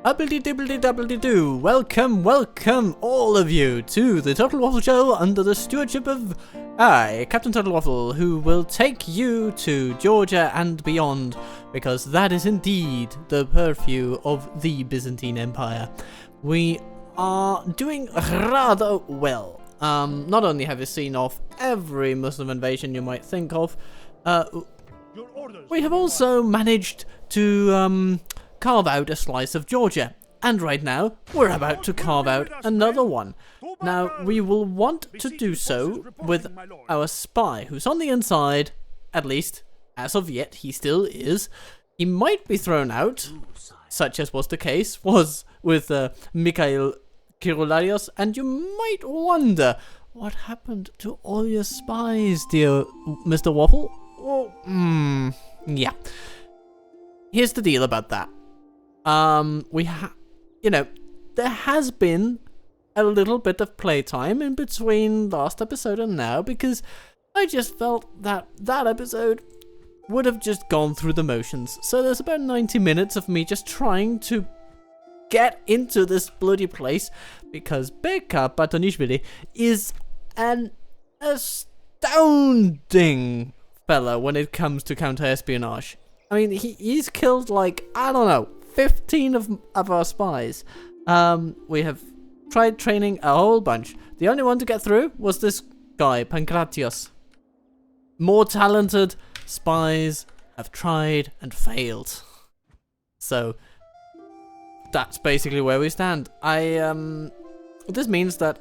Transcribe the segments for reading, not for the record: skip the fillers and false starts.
Double-dee-double-dee-double-dee-doo. Welcome all of you to the Turtle Waffle Show under the stewardship of I, Captain Turtle Waffle, who will take you to Georgia and beyond, because that is indeed the purview of the Byzantine Empire. We are doing rather well. Not only have we seen off every Muslim invasion you might think of, we have also managed to carve out a slice of Georgia, and right now we're about to carve out another one. Now we will want to do so with our spy, who's on the inside, at least as of yet he still is. He might be thrown out, such as was the case with Mikhail Kirillarios, and you might wonder what happened to all your spies, dear Mr. Waffle. Well, yeah. Here's the deal about that. There has been a little bit of playtime in between last episode and now, because I just felt that that episode would have just gone through the motions. So there's about 90 minutes of me just trying to get into this bloody place, because Beka Batonishvili is an astounding fella when it comes to counter-espionage. I mean, he's killed, like, I don't know, 15 of our spies. We have tried training a whole bunch. The only one to get through was this guy, Pankratios. More talented spies have tried and failed. So, that's basically where we stand. This means that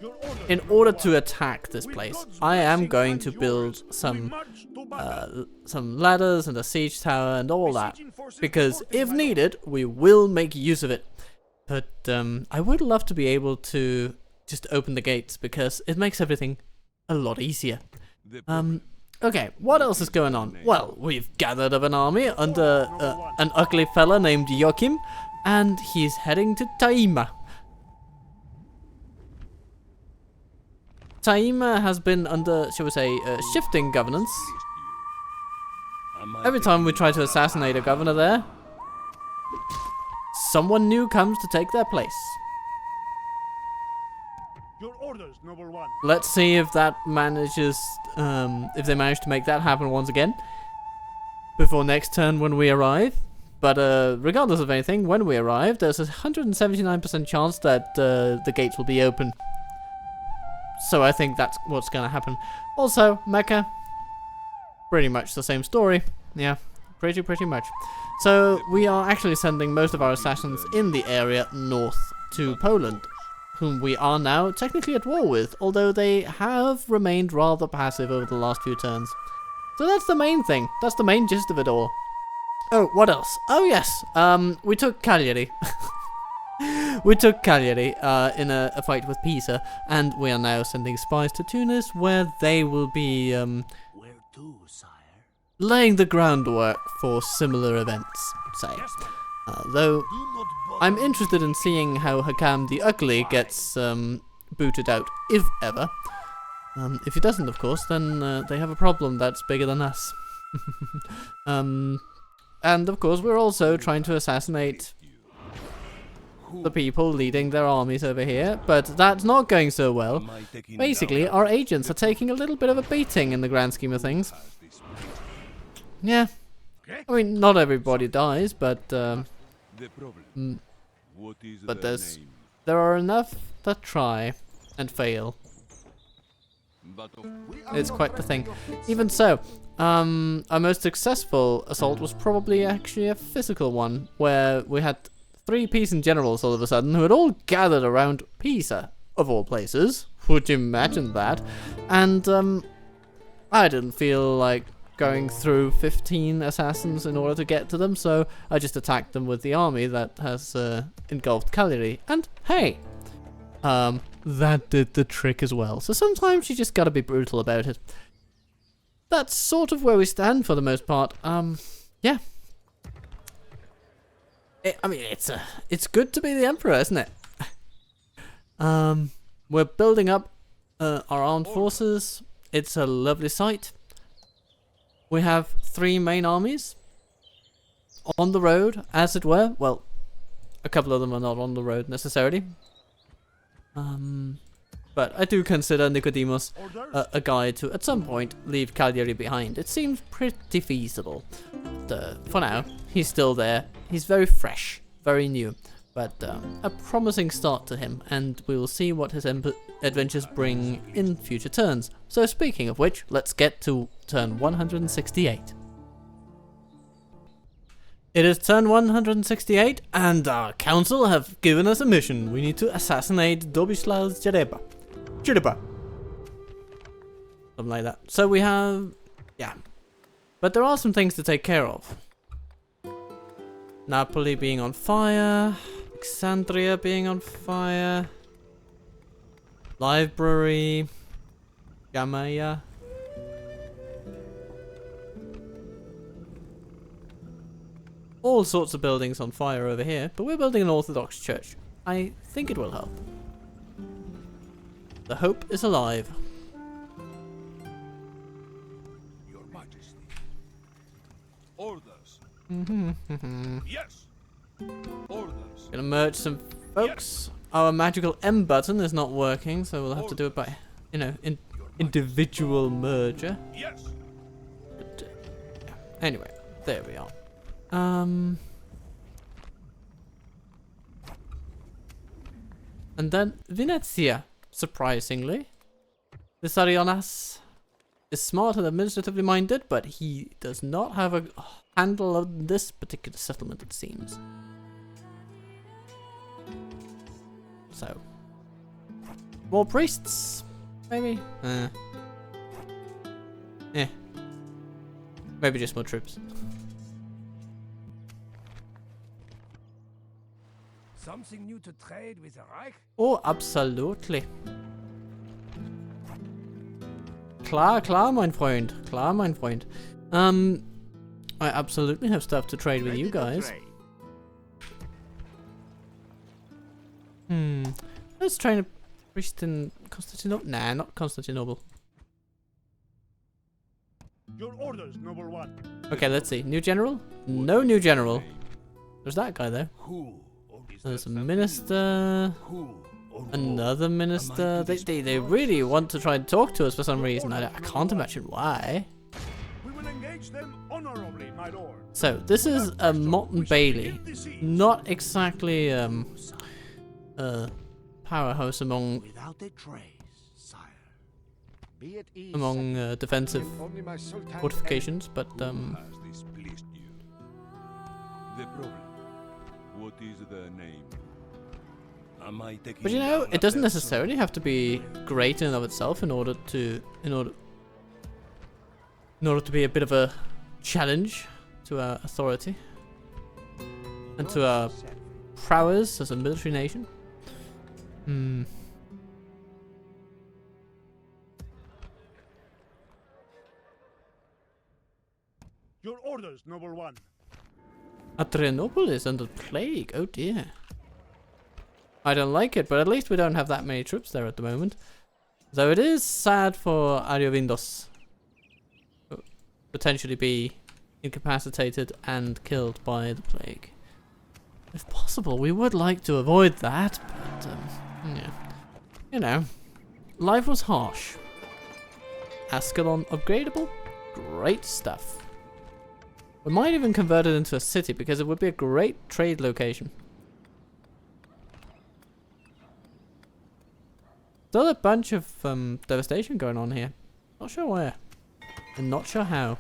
in order to attack this place, I am going to build some ladders and a siege tower and all that, because if needed, we will make use of it. But I would love to be able to just open the gates, because it makes everything a lot easier. Okay, what else is going on? Well, we've gathered up an army under an ugly fella named Joachim, and he's heading to Taima. Taima has been under, shall we say, shifting governance. Every time we try to assassinate a governor there, someone new comes to take their place. Your orders, Noble One. Let's see if that manages, if they manage to make that happen once again before next turn when we arrive. But regardless of anything, when we arrive, there's a 179% chance that the gates will be open. So I think that's what's going to happen. Also, Mecca, pretty much the same story. Yeah, pretty much. So we are actually sending most of our assassins in the area north to Poland, whom we are now technically at war with, although they have remained rather passive over the last few turns. So that's the main thing. That's the main gist of it all. Oh, what else? Oh yes, we took Cagliari. We took Cagliari in a fight with Pisa, and we are now sending spies to Tunis, where they will be Where to, sire? laying the groundwork for similar events, say. Though I'm interested in seeing how Hakam the Ugly gets booted out, if ever. If he doesn't, of course, then they have a problem that's bigger than us. And of course, we're also trying to assassinate the people leading their armies over here, but that's not going so well. Basically, our agents are taking a little bit of a beating in the grand scheme of things. Yeah, I mean, not everybody dies, but there are enough that try and fail. It's quite the thing. Even so, our most successful assault was probably actually a physical one, where we had 3 Pisan generals all of a sudden who had all gathered around Pisa, of all places. Would you imagine that? And I didn't feel like going through 15 assassins in order to get to them, so I just attacked them with the army that has engulfed Cagliari. And hey, that did the trick as well. So sometimes you just gotta be brutal about it. That's sort of where we stand for the most part. Yeah. I mean, it's good to be the emperor, isn't it? We're building up our armed forces. It's a lovely sight. We have 3 main armies on the road, as it were. Well, A couple of them are not on the road necessarily. But I do consider Nicodemus a guy to, at some point, leave Cagliari behind. It seems pretty feasible. For now, he's still there. He's very fresh, very new. But a promising start to him, and we will see what his adventures bring in future turns. So speaking of which, let's get to turn 168. It is turn 168, and our council have given us a mission. We need to assassinate Dobislav Jereba. Something like that. So we have... yeah. But there are some things to take care of. Napoli being on fire. Alexandria being on fire. Library. Gamaya. All sorts of buildings on fire over here, but we're building an Orthodox church. I think it will help. The hope is alive. Your Majesty. Orders. Yes. Orders. Gonna merge some folks. Yes. Our magical M button is not working, so we'll have to do it by, you know, individual merger. Yes. But, yeah. Anyway, there we are. And then Venezia, surprisingly. Vissarionas is smart and administratively minded, but he does not have a handle on this particular settlement, it seems. So, more priests, maybe? Maybe just more troops. Something new to trade with the Reich? Oh, absolutely. Klar, mein Freund. Klar, mein Freund. I absolutely have stuff to trade with you guys. Let's train a priest in Constantinople. Nah, not Constantinople. Your orders, noble one. Okay, let's see. New general? No new general. There's that guy there. There's a minister. Another minister. They really want to try and talk to us for some reason. I can't imagine why. We will engage them honorably, my lord. So this is a Motte and Bailey. Not exactly powerhouse among defensive fortifications, but The problem. What is the name? but you know, it doesn't necessarily have to be great in and of itself in order to be a bit of a challenge to our authority and to our prowess as a military nation. Your orders, noble one. Adrianople is under plague. Oh dear. I don't like it, but at least we don't have that many troops there at the moment. Though it is sad for Ariovindos. Potentially be incapacitated and killed by the plague. If possible, we would like to avoid that, but yeah. You know, life was harsh. Ascalon upgradable? Great stuff. We might even convert it into a city because it would be a great trade location. Still a bunch of devastation going on here. Not sure where. And not sure how.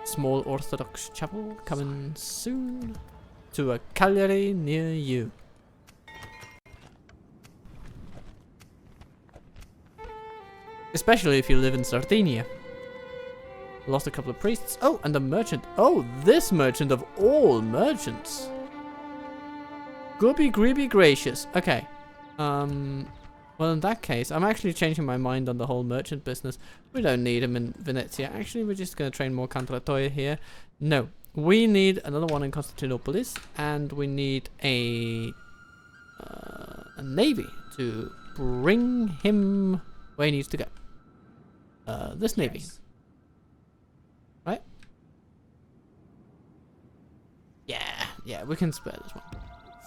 Small Orthodox chapel coming soon to a Cagliari near you. Especially if you live in Sardinia. Lost a couple of priests. Oh, and a merchant. Oh, this merchant of all merchants. Gooby gracious. Okay. Well, in that case, I'm actually changing my mind on the whole merchant business. We don't need him in Venezia. Actually, we're just going to train more Cantratoi here. No. We need another one in Constantinopolis. And we need a navy to bring him where he needs to go. This navy. Right? Yeah, we can spare this one.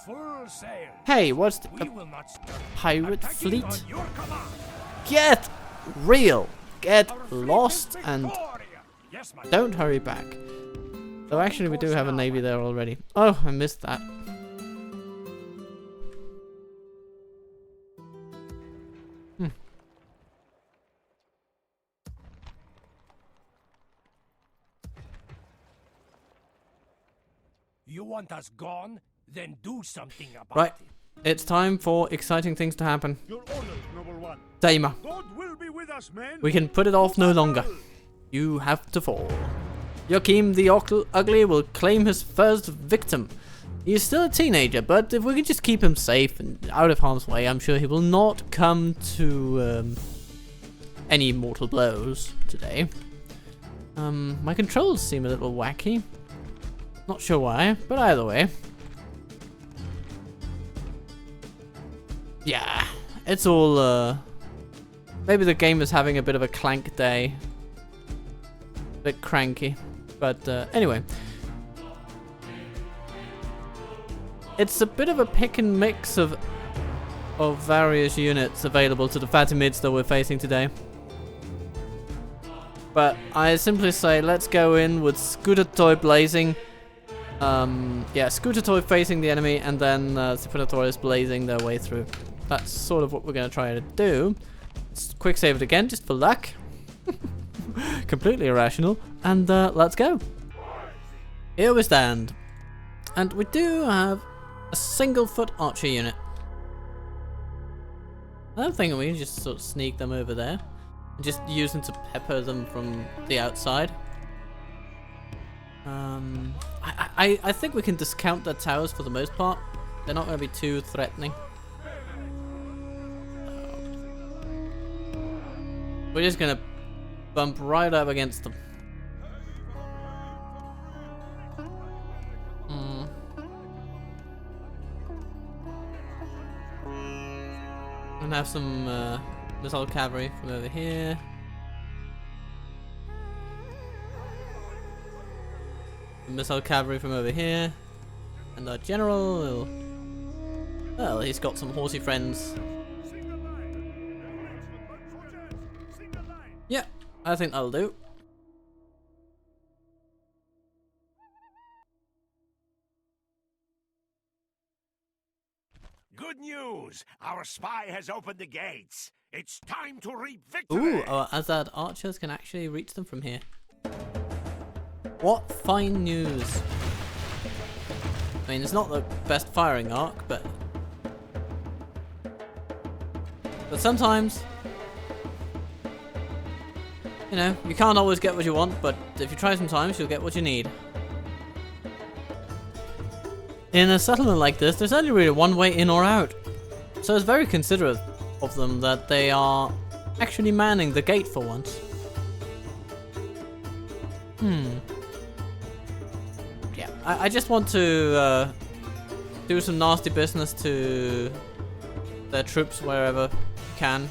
Full sail. Hey, what's the We will not stop. pirate Attacking fleet? on your command. Get real. Get Our fleet lost is and Victoria. Yes, my don't hurry back. Though actually we do have a navy there already. Oh, I missed that. You want us gone? Then do something about Right. it. It's time for exciting things to happen. Your orders, noble one. Daima, God will be with us, men. we can put it off no longer. You have to fall. Joachim the Ugly will claim his first victim. He is still a teenager, but if we can just keep him safe and out of harm's way, I'm sure he will not come to any mortal blows today. My controls seem a little wacky. Not sure why, but either way. Yeah, it's all, maybe the game is having a bit of a clank day. Bit cranky. But, anyway. It's a bit of a pick and mix of various units available to the Fatimids that we're facing today. But I simply say, let's go in with Scooter Toy blazing. Yeah, Scooter Toy facing the enemy, and then Supernatoris blazing their way through. That's sort of what we're going to try to do. Let's quick save it again, just for luck. Completely irrational. And let's go. Here we stand. And we do have a single foot archer unit. I don't think we can just sort of sneak them over there. And just use them to pepper them from the outside. I think we can discount their towers for the most part. They're not going to be too threatening. We're just going to bump right up against them. And have some missile cavalry from over here. Missile cavalry from over here. And our general will... Well, he's got some horsey friends. Yeah, I think that'll do. Good news! Our spy has opened the gates. It's time to reap victory. Ooh, Azad archers can actually reach them from here. What fine news. I mean, it's not the best firing arc, but sometimes, you know, you can't always get what you want, but if you try sometimes, you'll get what you need. In a settlement like this, there's only really one way in or out. So it's very considerate of them that they are actually manning the gate for once. Yeah, I just want to do some nasty business to their troops wherever we can.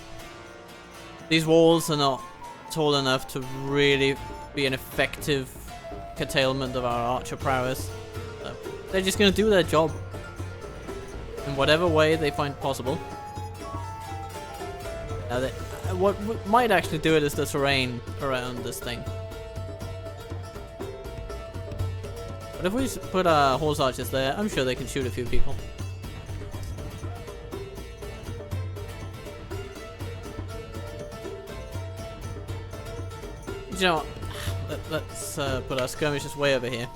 These walls are not tall enough to really be an effective curtailment of our archer prowess. So they're just going to do their job in whatever way they find possible. Now, what might actually do it is the terrain around this thing. But if we put horse archers there, I'm sure they can shoot a few people. You know what? Let's put our skirmishers way over here.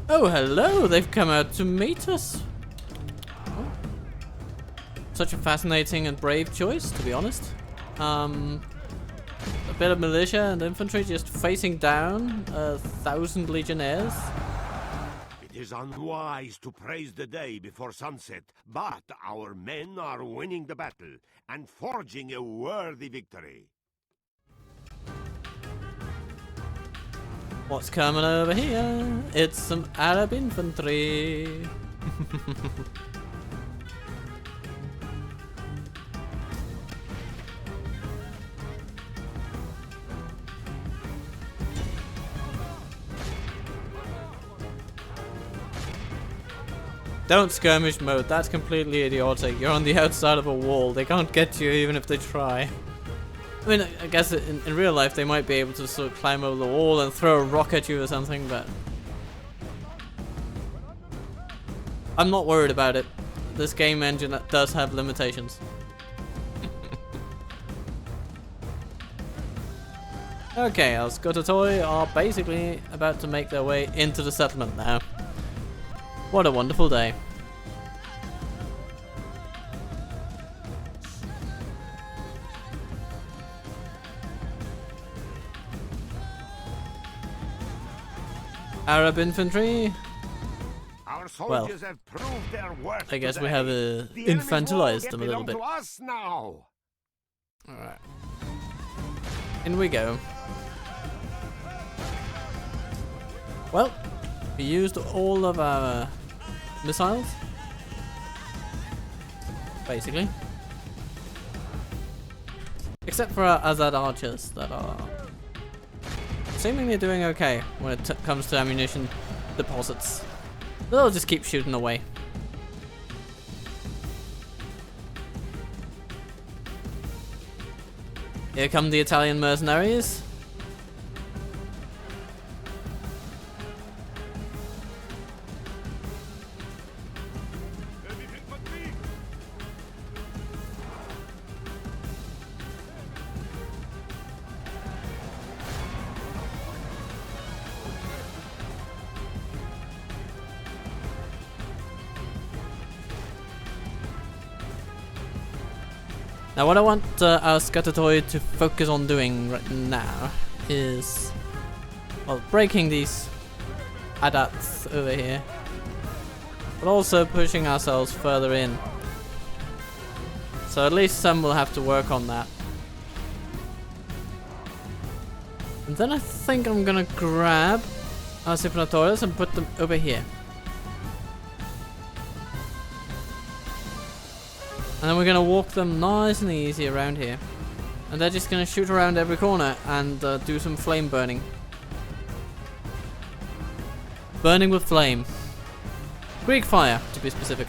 Oh, hello! They've come out to meet us. Oh. Such a fascinating and brave choice, to be honest. A bit of militia and infantry just facing down 1,000 legionnaires. It is unwise to praise the day before sunset, but our men are winning the battle and forging a worthy victory. What's coming over here? It's some Arab infantry. Don't skirmish mode. That's completely idiotic. You're on the outside of a wall. They can't get you even if they try. I mean, I guess in real life they might be able to sort of climb over the wall and throw a rock at you or something, but I'm not worried about it. This game engine does have limitations. Okay, our Scuttatoi are basically about to make their way into the settlement now. What a wonderful day. Arab infantry. Our soldiers have proved their worth. I guess we today. have The enemy's infantilized war them a little bit. belong to us now. Alright. In we go. Well, we used all of our missiles. Basically. Except for our Azad archers that are seemingly doing okay when it comes to ammunition deposits. They'll just keep shooting away. Here come the Italian mercenaries. Now what I want our Scuttatoi to focus on doing right now is, well, breaking these adats over here, but also pushing ourselves further in. So at least some will have to work on that. And then I think I'm gonna grab our Cyprinatorials and put them over here. And then we're going to walk them nice and easy around here. And they're just going to shoot around every corner and do some flame burning. Burning with flame. Greek fire, to be specific.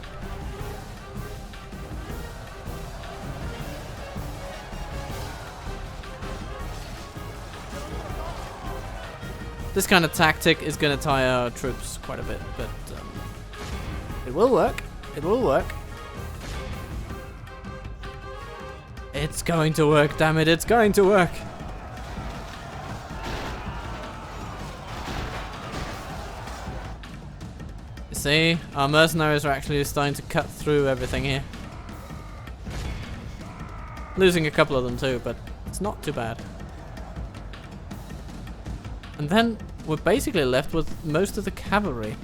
This kind of tactic is going to tire our troops quite a bit, but it will work. It will work. It's going to work, damn it, it's going to work! You see, our mercenaries are actually starting to cut through everything here. Losing a couple of them too, but it's not too bad. And then we're basically left with most of the cavalry.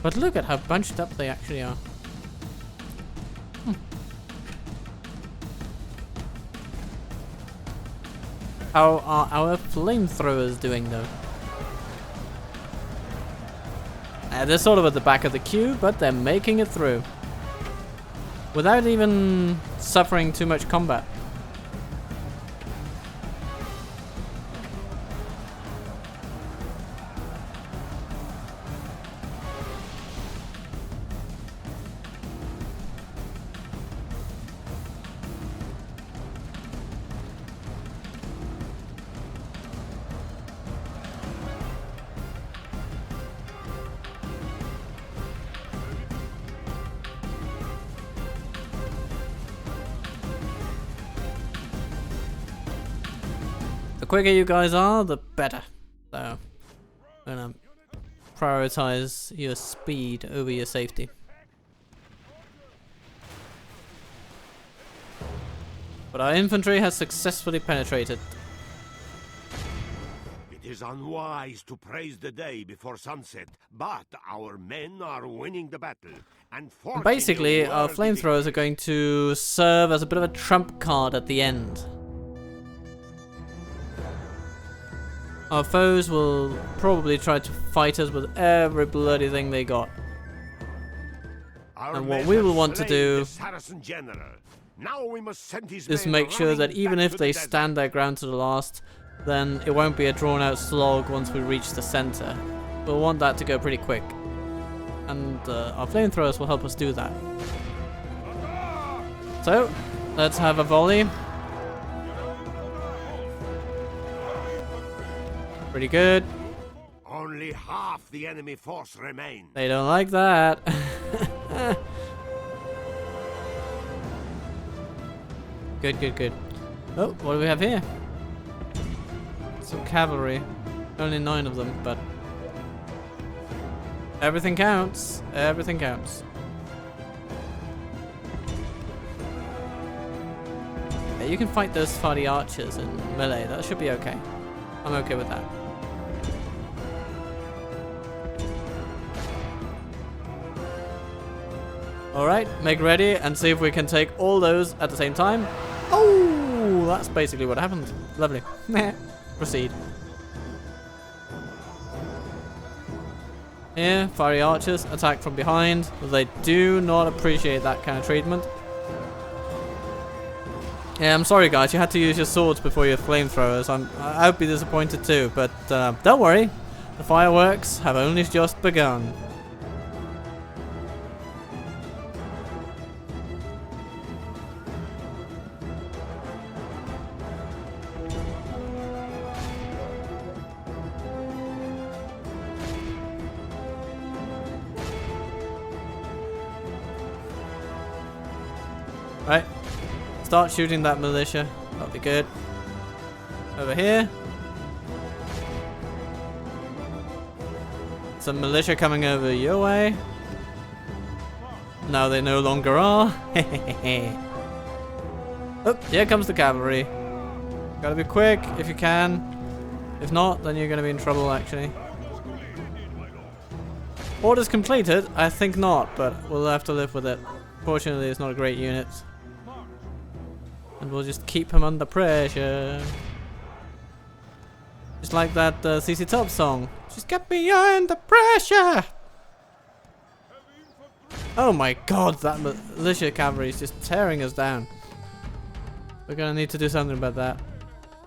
But look at how bunched up they actually are. How are our flamethrowers doing though? They're sort of at the back of the queue, but they're making it through. Without even suffering too much combat. The quicker you guys are, the better. So, I'm gonna prioritize your speed over your safety. But our infantry has successfully penetrated. It is unwise to praise the day before sunset, but our men are winning the battle. And Basically, our flamethrowers are going to serve as a bit of a trump card at the end. Our foes will probably try to fight us with every bloody thing they got. And what we will want to do is make sure that even if they stand their ground to the last, then it won't be a drawn out slog once we reach the center. We'll want that to go pretty quick. and our flamethrowers will help us do that. So, let's have a volley. Pretty good. Only half the enemy force remain. They don't like that. Good, good, good. Oh, what do we have here? Some cavalry. Only 9 of them, but everything counts. Everything counts. Yeah, you can fight those Fadi archers in melee. That should be okay. I'm okay with that. Alright, make ready and see if we can take all those at the same time. Oh, that's basically what happened. Lovely. Proceed. Here, fiery archers attack from behind. They do not appreciate that kind of treatment. Yeah, I'm sorry guys, you had to use your swords before your flamethrowers. I would be disappointed too, but don't worry. The fireworks have only just begun. Right, start shooting that militia. That'll be good. Over here. Some militia coming over your way. Now they no longer are. Oh, here comes the cavalry. Gotta be quick if you can. If not, then you're gonna be in trouble actually. Orders completed? I think not, but we'll have to live with it. Fortunately, it's not a great unit. And we'll just keep him under pressure. Just like that CC Top song. Just get me under pressure! Oh my god, that militia cavalry is just tearing us down. We're gonna need to do something about that.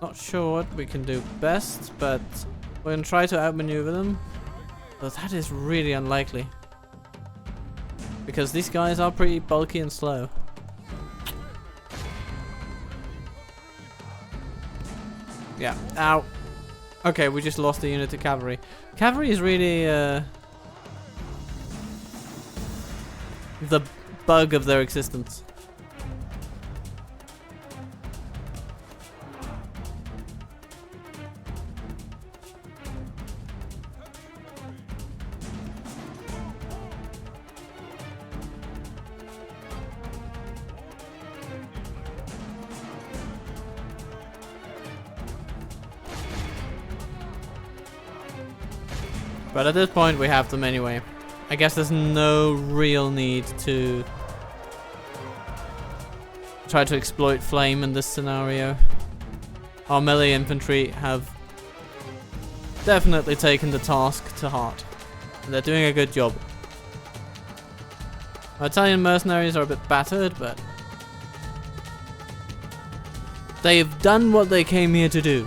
Not sure what we can do best, but we're gonna try to outmaneuver them. But that is really unlikely. Because these guys are pretty bulky and slow. Yeah, ow. Okay, we just lost a unit to cavalry. Cavalry is really the bug of their existence. But at this point we have them anyway. I guess there's no real need to try to exploit flame in this scenario. Our melee infantry have definitely taken the task to heart. And they're doing a good job. Our Italian mercenaries are a bit battered, but they've done what they came here to do.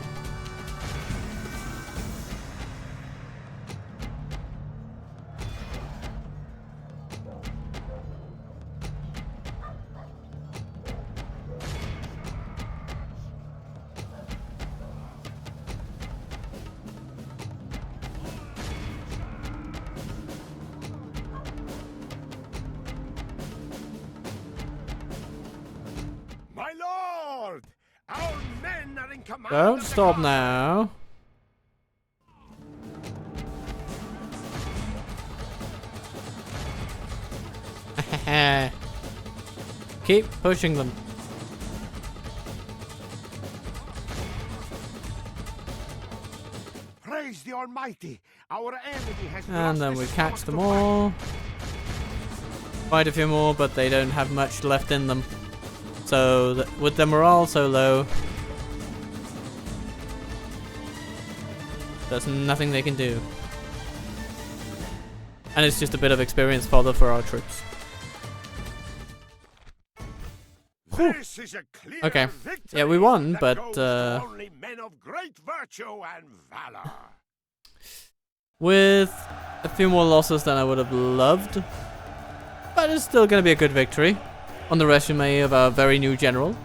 My lord! Our men are in command. Don't of the stop guard. now. Keep pushing them. Praise the Almighty! Our enemy has And lost then his we catch sword them to fight. all. Quite a few more, but they don't have much left in them. So, with their morale so low, there's nothing they can do. And it's just a bit of experience fodder for our troops. This is a clear Okay. victory Yeah, we won, that but, goes to only men of great virtue and valor. With a few more losses than I would have loved. But it's still going to be a good victory on the resume of our very new general.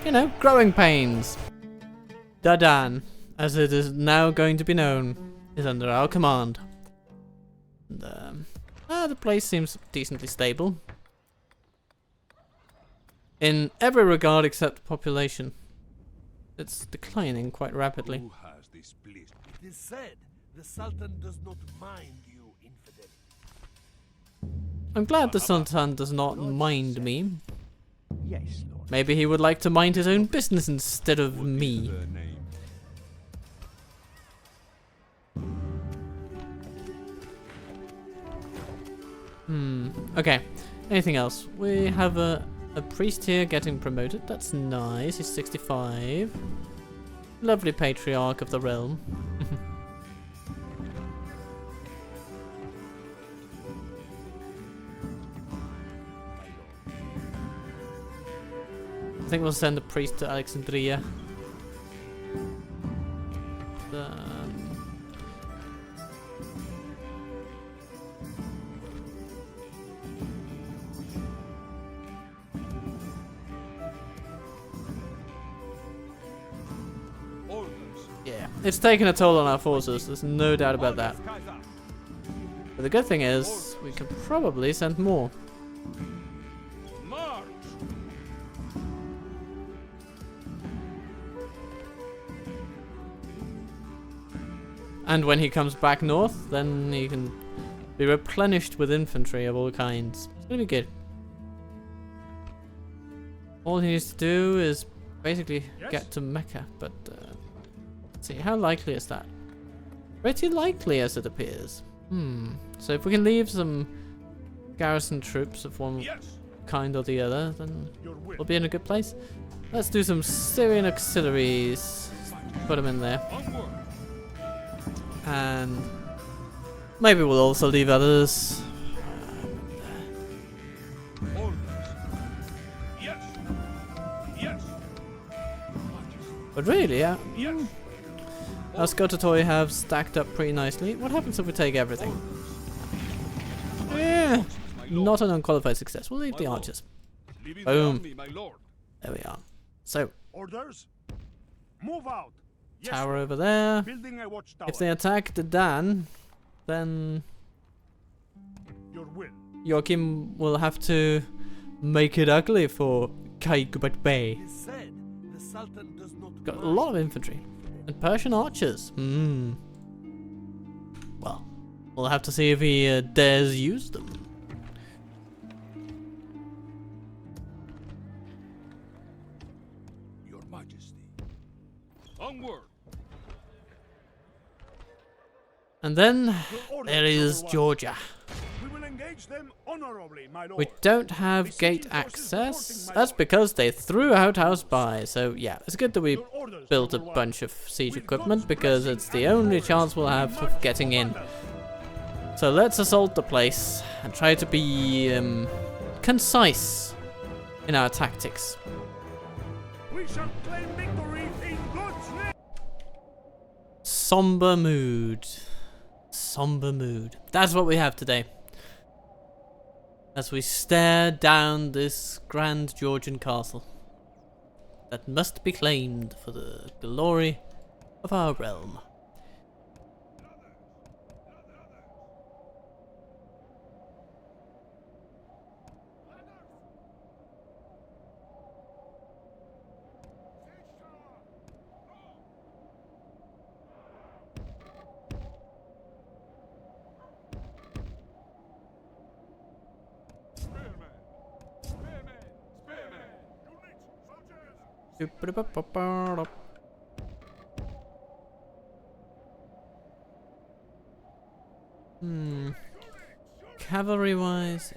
You know, growing pains. Dadan, as it is now going to be known, is under our command. And, the place seems decently stable. In every regard except population. It's declining quite rapidly. Who has this place? It is said the Sultan does not mind you, infidel. I'm glad the Sultan does not mind me. Yes, Lord. Maybe he would like to mind his own business instead of me. Their name. Okay. Anything else? We have a priest here getting promoted. That's nice. He's 65. Lovely patriarch of the realm. I think we'll send a priest to Alexandria. Yeah, it's taken a toll on our forces. There's no doubt about that. But the good thing is, we can probably send more. March! And when he comes back north, then he can be replenished with infantry of all kinds. It's gonna be good. All he needs to do is basically get to Mecca, but let's see, how likely is that? Pretty likely as it appears. So if we can leave some garrison troops of one kind or the other, then we'll be in a good place. Let's do some Syrian auxiliaries. Put them in there. And maybe we'll also leave others. But really, our Skotatoy have stacked up pretty nicely. What happens if we take everything? Yeah, not an unqualified success. We'll leave the archers. Boom. There we are. So, Orders? Move out. Yes, tower Lord. over there. Building a watchtower. If they attack the Dan, then Your will. Joachim will have to make it ugly for Kaigubat Bey. It is said the Sultan does not Got a mind lot of infantry. And Persian archers. Well, we'll have to see if he dares use them. Your Majesty. Onward! And then Your orders, there is number one. Georgia. We will engage them honorably, my lord. We don't have We see gate forces access. supporting my That's lord. because they threw out our spies. So yeah, it's good that we Your orders, built a number one. bunch of siege With equipment God's because blessing it's the and only glory, chance we'll have we of march getting for in. battle. So let's assault the place and try to be concise in our tactics. We shall claim victory in God's name. Somber mood. Somber mood. That's what we have today. As we stare down this grand Georgian castle that must be claimed for the glory of our realm. Cavalry wise.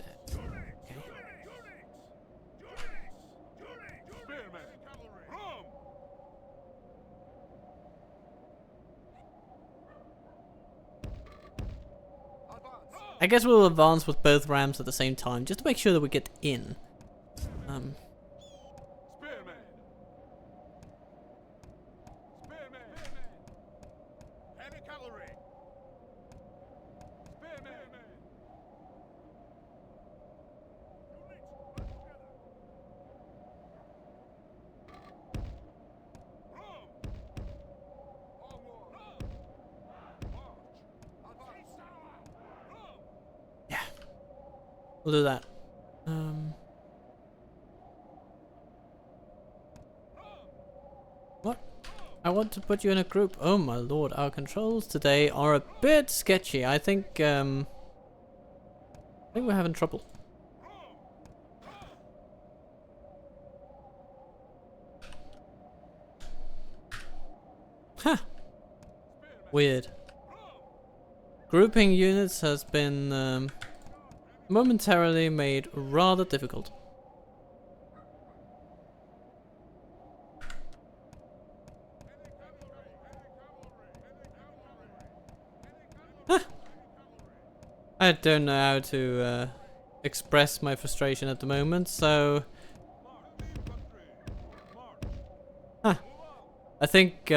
I guess we'll advance with both rams at the same time, just to make sure that we get in. We'll do that. What? I want to put you in a group. Oh my lord, our controls today are a bit sketchy. I think we're having trouble. Huh. Weird. Grouping units has been momentarily made rather difficult. Huh. I don't know how to express my frustration at the moment, so I think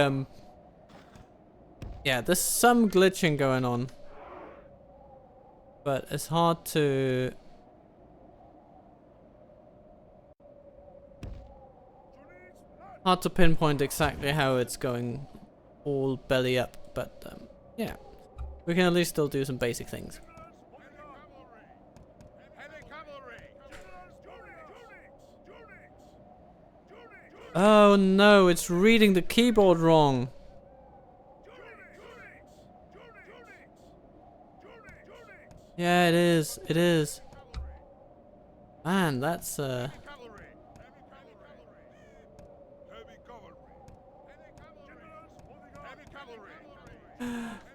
yeah, there's some glitching going on, but it's hard to pinpoint exactly how it's going all belly up, but yeah, we can at least still do some basic things. Oh no, it's reading the keyboard wrong. Yeah, it is. It is. Man, that's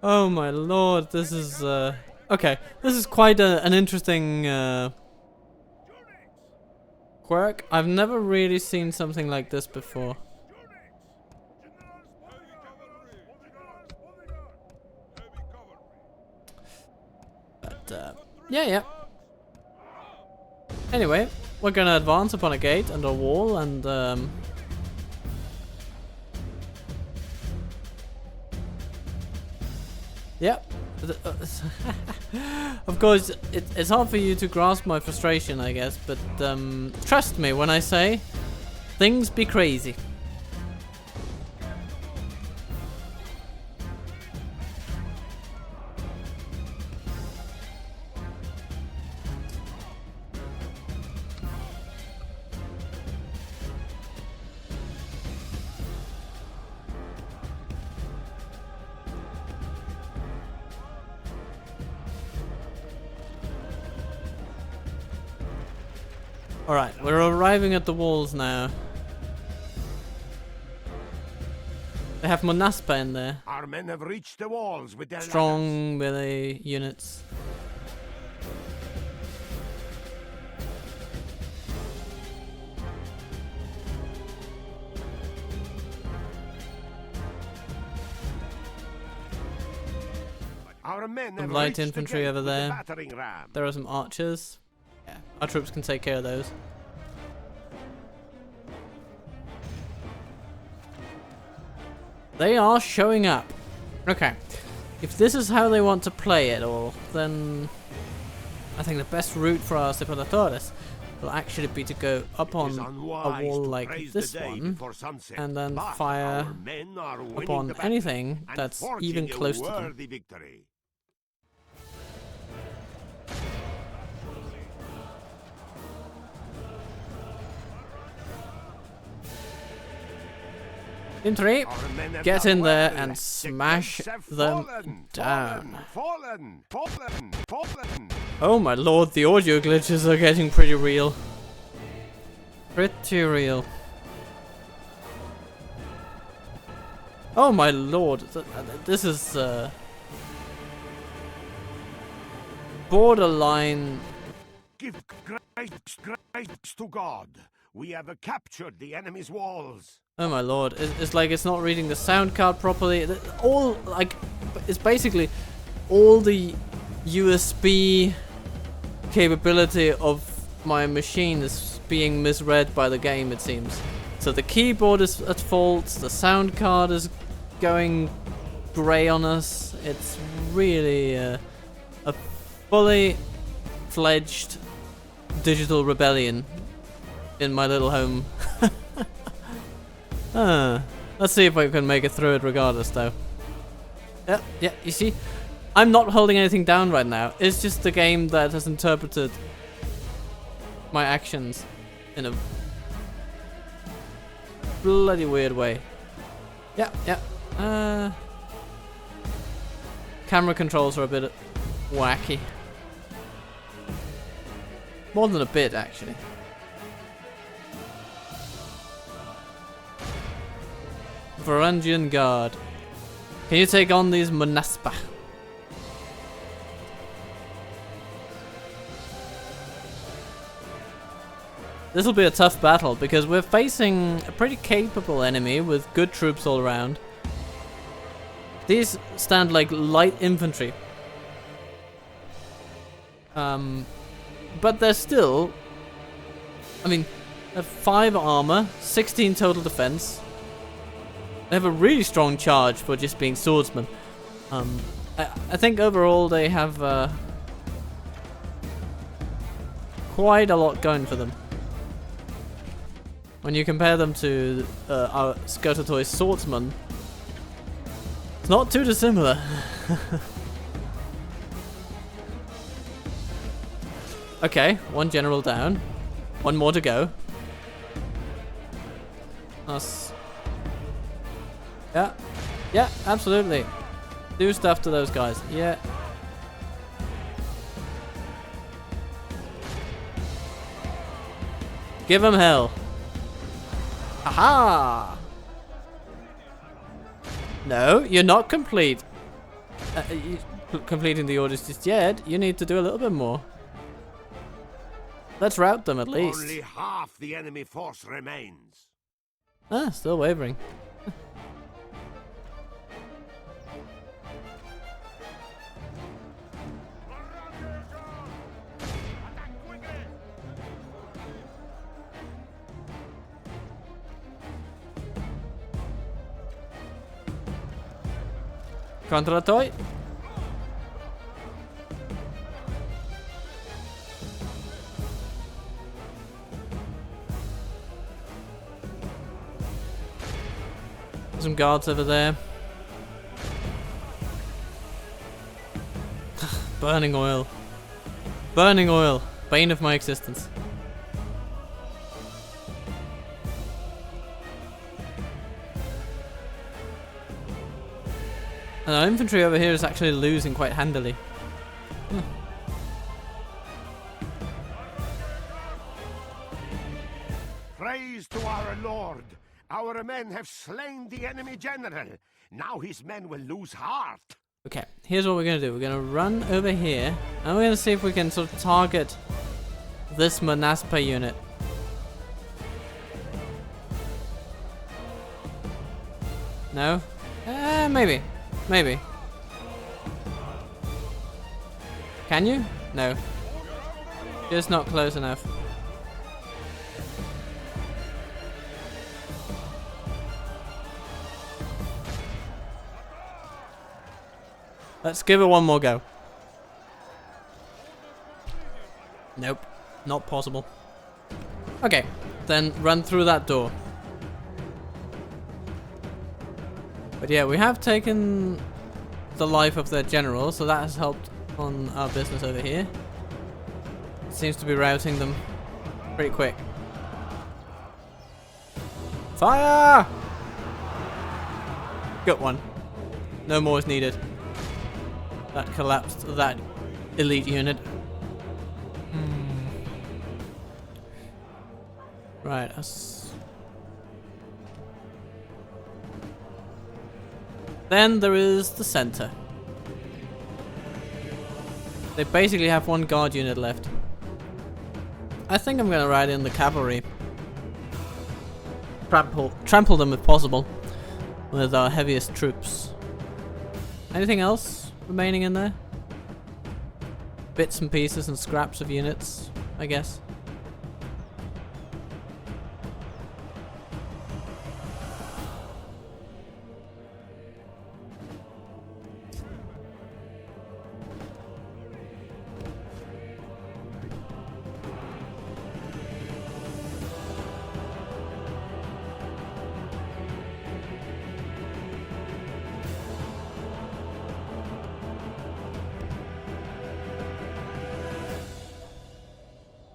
oh my lord, this is okay. This is quite an interesting quirk. I've never really seen something like this before. But yeah. Anyway, we're gonna advance upon a gate and a wall, and yeah. Of course, it's hard for you to grasp my frustration, I guess, but trust me when I say things be crazy. Alright, we're arriving at the walls now. They have Monaspa in there. Our men have reached the walls with their Strong melee units. Our men Some have light reached the infantry gate over with the there. battering ram. There are some archers. Yeah, our troops can take care of those. They are showing up. Okay. If this is how they want to play it all, then I think the best route for our Separatores will actually be to go up on a wall like this one and then fire upon anything that's even close to them. Victory. In three, get in there and smash them down. Fallen. Oh my lord, the audio glitches are getting pretty real. Pretty real. Oh my lord, this is borderline. Give grace to God. We have captured the enemy's walls. Oh my lord, it's like it's not reading the sound card properly. All, like, it's basically all the USB capability of my machine is being misread by the game, it seems. So the keyboard is at fault, the sound card is going grey on us. It's really a fully fledged digital rebellion in my little home. Let's see if I can make it through it regardless, though. Yeah, you see? I'm not holding anything down right now. It's just the game that has interpreted my actions in a bloody weird way. Yeah, yeah. Camera controls are a bit wacky. More than a bit, actually. Varangian Guard. Can you take on these Monaspa? This will be a tough battle because we're facing a pretty capable enemy with good troops all around. These stand like light infantry. But they're still... I mean, they have 5 armor, 16 total defense. They have a really strong charge for just being swordsmen. I think overall they have quite a lot going for them. When you compare them to our Skirtatoy swordsman, it's not too dissimilar. Okay, 1 general down. 1 more to go. Us. Yeah. Yeah, absolutely. Do stuff to those guys. Yeah. Give them hell. Aha! No, you're not complete. Completing the orders just yet. You need to do a little bit more. Let's rout them at least. Only half the enemy force remains. Ah, still wavering. Contra-toy. Some guards over there. Burning oil. Burning oil. Bane of my existence. And our infantry over here is actually losing quite handily. Praise to our Lord! Our men have slain the enemy general. Now his men will lose heart. Okay, here's what we're going to do. We're going to run over here, and we're going to see if we can sort of target this Monaspa unit. No? Maybe. Maybe. Can you? No. Just not close enough. Let's give it one more go. Nope. Not possible. Okay. Then run through that door. But yeah, we have taken the life of their general, so that has helped on our business over here. Seems to be routing them pretty quick. Fire! Good one. No more is needed. That collapsed that elite unit. Right, us. Then there is the center. They basically have 1 guard unit left. I think I'm gonna ride in the cavalry. Trample them if possible with our heaviest troops. Anything else remaining in there? Bits and pieces and scraps of units, I guess.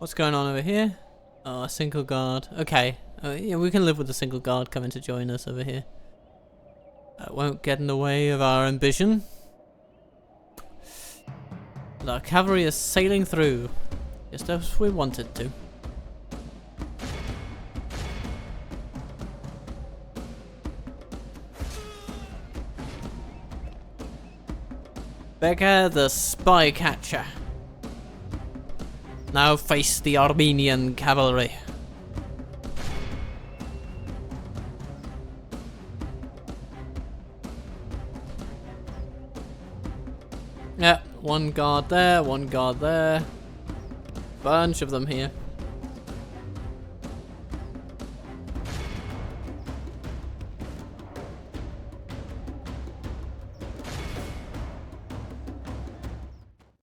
What's going on over here? Oh, a single guard. Okay. Yeah, we can live with a single guard coming to join us over here. That won't get in the way of our ambition. But our cavalry is sailing through, just as we wanted to. Becca the spy catcher. Now face the Armenian cavalry. Yeah, one guard there, one guard there. Bunch of them here.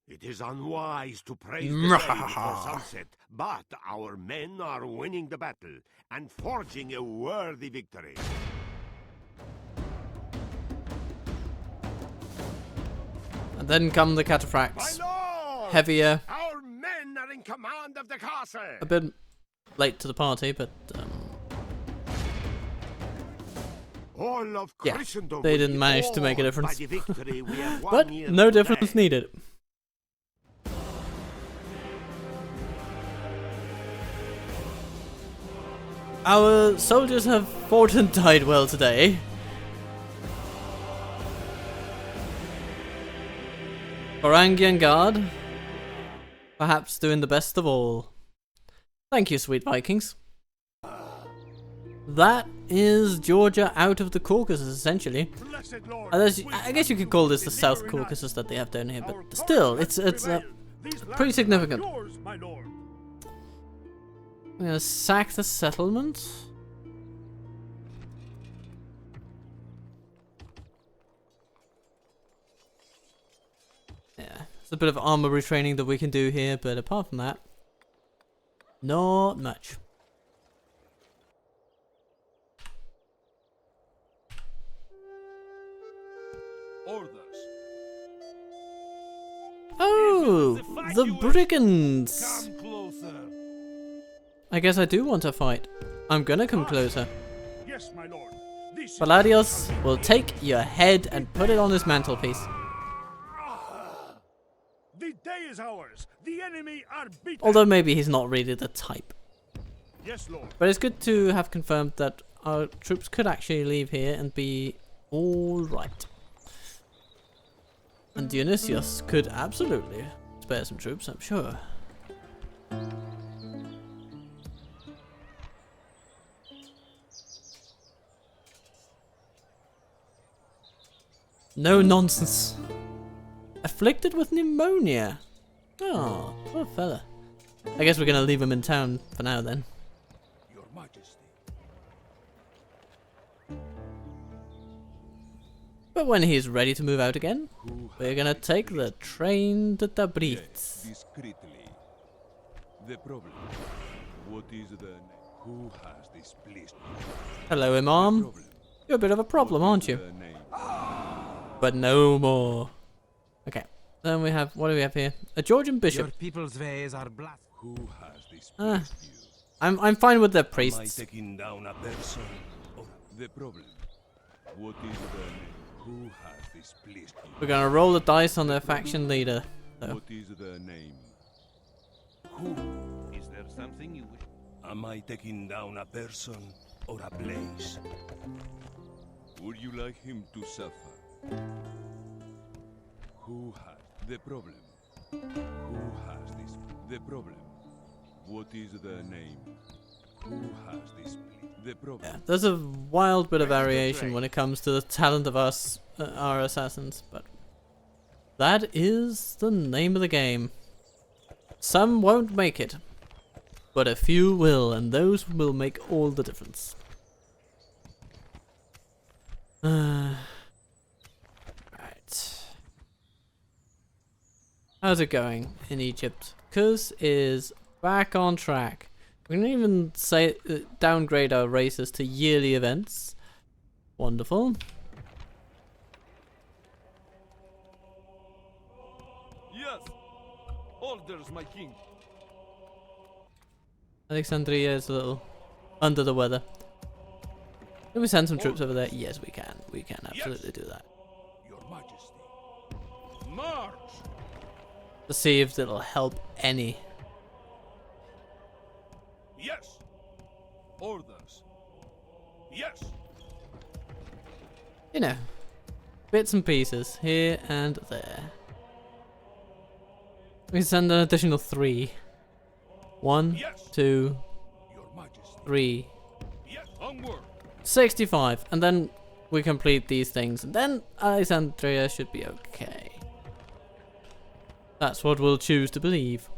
It is unwise to praise the day before sunset, but our men are winning the battle and forging a worthy victory. And then come the My cataphracts. lord! Heavier. Our men are in command of the castle! A bit late to the party, but All of yeah, Christendom they will didn't be manage to make a awed difference. by the victory we have won but here no today. difference needed. Our soldiers have fought and died well today. Varangian Guard, perhaps doing the best of all. Thank you, sweet Vikings. That is Georgia out of the Caucasus, essentially. Blessed Lord, I guess you could call this the South Caucasus that they have down here, but still, it's pretty significant. Yours, my lord. I'm gonna sack the settlement. Yeah, it's a bit of armor retraining that we can do here, but apart from that, not much. Orders. Oh, the brigands! Come closer. I guess I do want to fight. I'm gonna come closer. Yes, my lord. This is Palladios will take your head and put it on his mantelpiece. the day is ours. The enemy are beaten. Although maybe he's not really the type. Yes, lord. But it's good to have confirmed that our troops could actually leave here and be alright. And Dionysius could absolutely spare some troops, I'm sure. No nonsense. Afflicted with pneumonia. Oh, poor fella. I guess we're gonna leave him in town for now then. Your Majesty. But when he's ready to move out again, we're gonna take the train to Tabriz. Discreetly. The problem. What is the name? Who has displeased me? Hello, Imam. Problem. You're a bit of a problem, aren't you? The name. But no more. Okay. Then we have, what do we have here? A Georgian Your bishop. people's ways are blasphemous. Who has displeased Ah. you? I'm fine with the Am I priests. taking down a person? Or The problem. What is the name? Who has displeased you? We're gonna roll the dice on their faction leader. So. What is the name? who? Is there something you wish? Am I taking down a person or a place? Would you like him to suffer? Who has the problem? Who has this? The problem. What is the name? Who has this? The problem. Yeah, there's a wild bit of variation when it comes to the talent of us, our assassins, but that is the name of the game. Some won't make it, but a few will, and those will make all the difference. Right. How's it going in Egypt? Kuz is back on track. We can even say downgrade our races to yearly events. Wonderful. Yes. Orders, my king. Alexandria is a little under the weather. Can we send some troops over there? Yes, we can. We can absolutely do that. Your Majesty. March! To see if it'll help any. Yes. Orders. Yes. You know, bits and pieces here and there. We can send an additional 3. 1, Yes. 2, Your Majesty. 3. Yes. Onward. 65, and then we complete these things, and then Alexandria should be okay. That's what we'll choose to believe.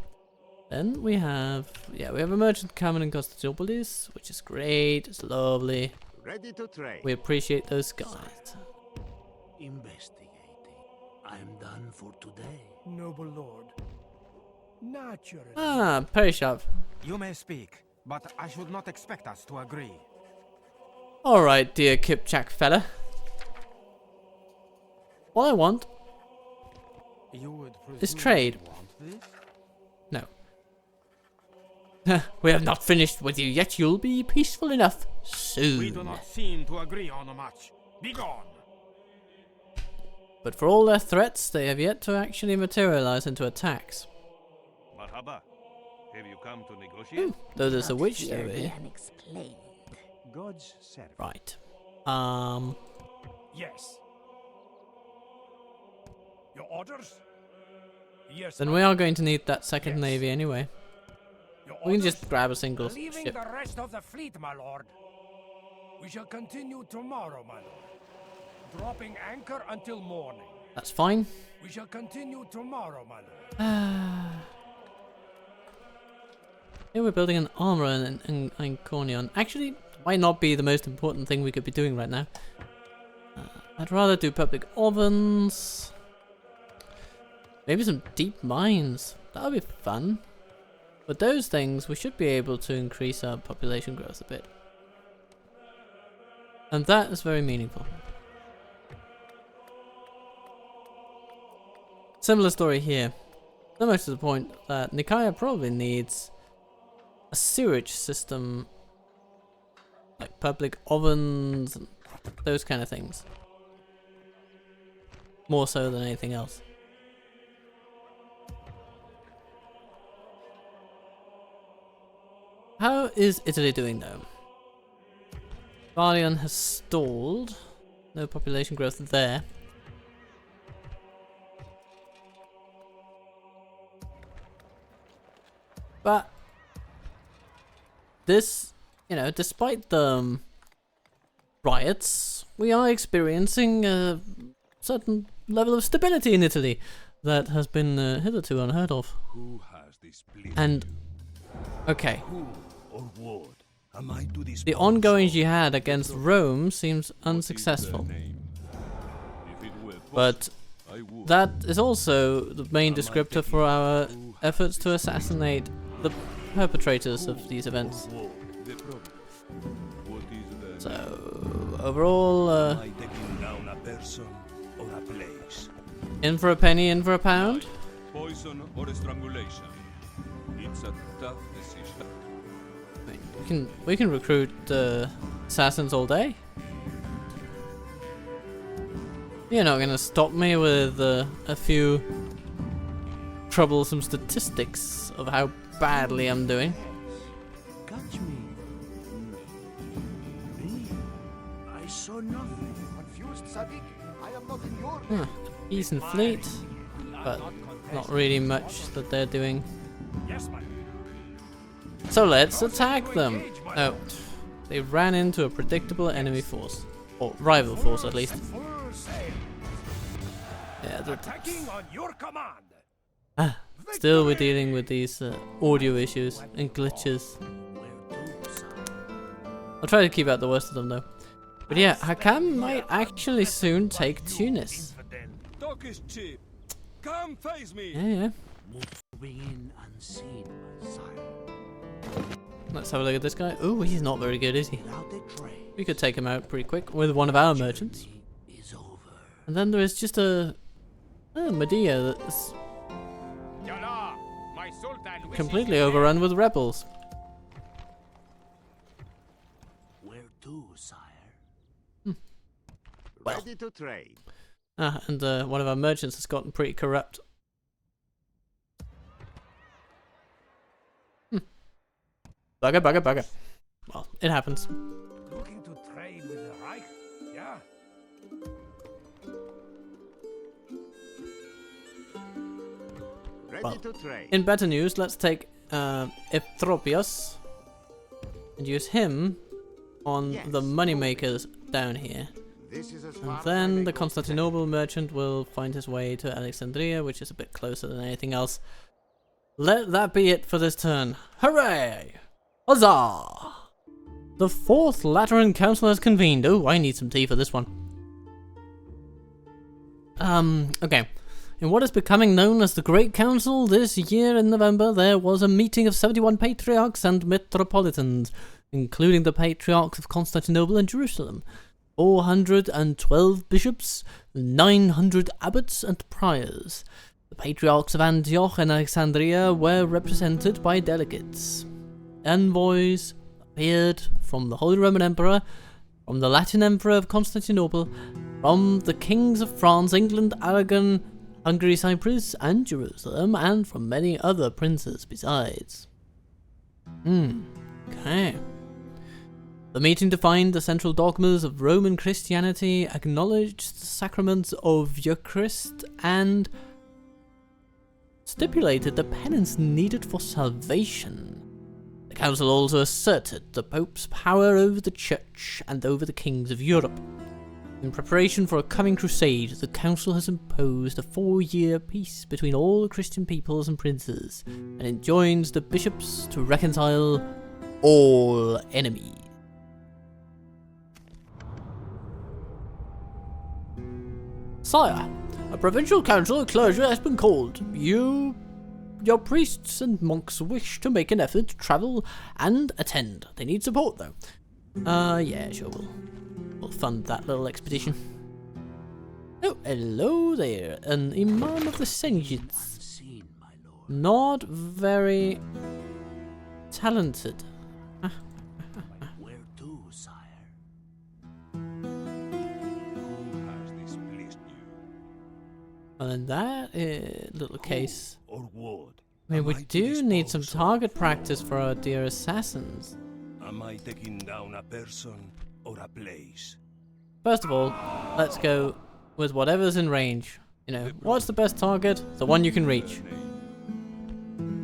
Then we have, yeah, we have a merchant coming in Constantinopolis, which is great, it's lovely. Ready to trade. We appreciate those guys. Investigating. I'm done for today. Noble lord. Naturally. Ah, Perishop. You may speak, but I should not expect us to agree. Alright, dear Kipchak fella. All I want You would is presume trade. you want this? No. We have not finished with you yet. You'll be peaceful enough soon. We do not seem to agree on much. Be gone. But for all their threats, they have yet to actually materialize into attacks. Marhaba. Have you come to negotiate? Though there's a witch over here. Unexplained. God's servant. Right. Yes. Your orders? Yes. Then we are going to need that second Yes. navy anyway. Your We can orders? just grab a single Leaving ship. the rest of the fleet, my lord. We shall continue tomorrow, my lord. Dropping anchor until morning. That's fine. We shall continue tomorrow, my lord. Here we're building an armor in Iconion. Actually, might not be the most important thing we could be doing right now. I'd rather do public ovens. Maybe some deep mines. That would be fun. With those things, we should be able to increase our population growth a bit. And that is very meaningful. Similar story here. So much to the point that Nicaea probably needs a sewage system, like public ovens and those kind of things. More so than anything else. How is Italy doing though? Valion has stalled. No population growth there. But this, you know, despite the riots, we are experiencing a certain level of stability in Italy that has been hitherto unheard of. Who has displeased And, you? okay, Who or what am I to this? the ongoing jihad against Rome seems What is the unsuccessful. name? If it were But I would. that is also the main descriptor for our efforts to assassinate the perpetrators of these events. The problem. What is the So, overall, Am I taking down a person or a place? in for a penny, in for a pound. poison or strangulation? It's a tough decision. I mean, we can recruit assassins all day. You're not gonna stop me with a few troublesome statistics of how badly I'm doing. Catch me. Me? I saw nothing. Confused, Sadiq? I am not in your... Huh, decent fleet, but not really much that they're doing. Yes, my So let's attack them. Oh, they ran into a predictable enemy force, or rival force at least. full sail. Yeah, Attacking on your command. still we're dealing with these audio issues and glitches. I'll try to keep out the worst of them though. But yeah, Hakam might actually soon take Tunis. Talk is cheap. Come face me. Yeah. Moving in unseen, my sire. Let's have a look at this guy. Oh, he's not very good, is he? Without a trace. We could take him out pretty quick with one of our merchants. Is over. And then there is just a Medea that's Yalla, my sultan wishes completely you overrun with rebels. to, sire? Ready to trade. Ah, and one of our merchants has gotten pretty corrupt. Bugger, bugger, bugger. Well, it happens. Looking to trade with the Reich? Yeah. Ready to trade. In better news, let's take Ephtropios and use him on Yes. the moneymakers down here. This is as And far as then I the may go. Constantinople merchant will find his way to Alexandria, which is a bit closer than anything else. Let that be it for this turn. Hooray! Huzzah! The Fourth Lateran Council has convened. Oh, I need some tea for this one. Okay. In what is becoming known as the Great Council, this year in November, there was a meeting of 71 patriarchs and metropolitans, including the patriarchs of Constantinople and Jerusalem, 412 bishops, 900 abbots and priors. The patriarchs of Antioch and Alexandria were represented by delegates. Envoys appeared from the Holy Roman Emperor, from the Latin Emperor of Constantinople, from the kings of France, England, Aragon, Hungary, Cyprus, and Jerusalem, and from many other princes besides. Okay. The meeting defined the central dogmas of Roman Christianity, acknowledged the sacraments of Eucharist, and stipulated the penance needed for salvation. The council also asserted the Pope's power over the Church and over the kings of Europe. In preparation for a coming crusade, the council has imposed a 4-year peace between all Christian peoples and princes, and enjoins the bishops to reconcile all enemies. Sire, a provincial council of clergy has been called. Your priests and monks wish to make an effort to travel and attend. They need support, though. Yeah, sure, we'll fund that little expedition. Oh, hello there, an Imam of the Senjids. Seen, my lord. Not very talented. Where to, sire? Who has displeased you? Well, in that little case, Or what? I mean, we Am I to do need some dispose of? target practice for our dear assassins. Am I taking down a person or a place? First of all, let's go with whatever's in range. You know, what's the best target? The one you can reach.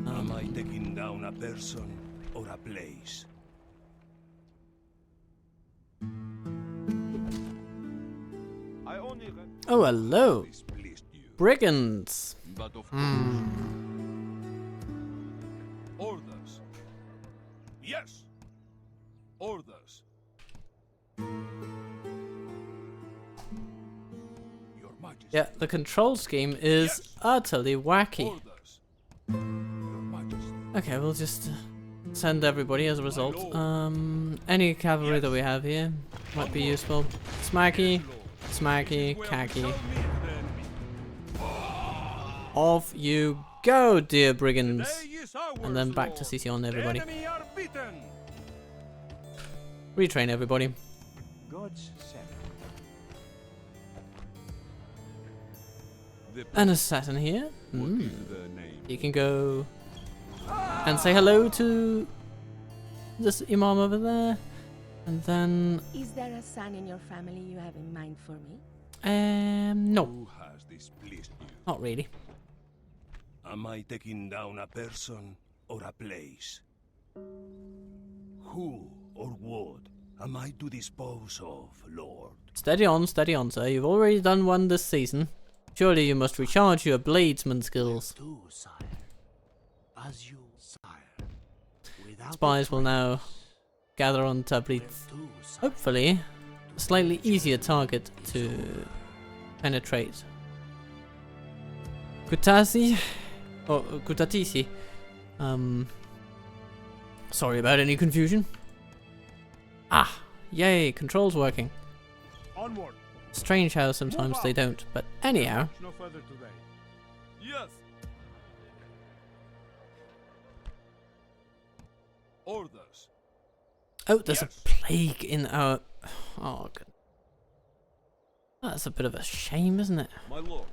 Am I taking down a person or a place? Oh, hello. Displeased you. Brigands. But of course. Orders. Yes. Orders. Your Majesty. Yeah, the control scheme is Yes. utterly wacky. Orders. Your Majesty. Okay, we'll just send everybody as a result. Any cavalry that we have here might be useful. Smacky, smacky, khaki. Show me the enemy. Off you go, dear brigands. Day is ours, And then back to Lord. Sicyon, everybody. The enemy are beaten. Retrain everybody. God's sake. The An assassin here. What is the name? You can go and say hello to this imam over there. And then, Is there a son in your family you have in mind for me? no, Who has displeased you? not really. Am I taking down a person or a place? Who or what am I to dispose of, Lord? Steady on, sir. You've already done one this season. Surely you must recharge your bladesman skills. To, sire. As you, sire. Without Spies will now gather on Tabriz. sire. Hopefully, a slightly easier target to penetrate. Kutasi, or Kutatisi. Sorry about any confusion. Ah, yay, controls working. Onward. Strange how sometimes they don't, but anyhow. No further today. Yes. Orders. Oh, there's a plague in our... Oh, God. That's a bit of a shame, isn't it? My lord.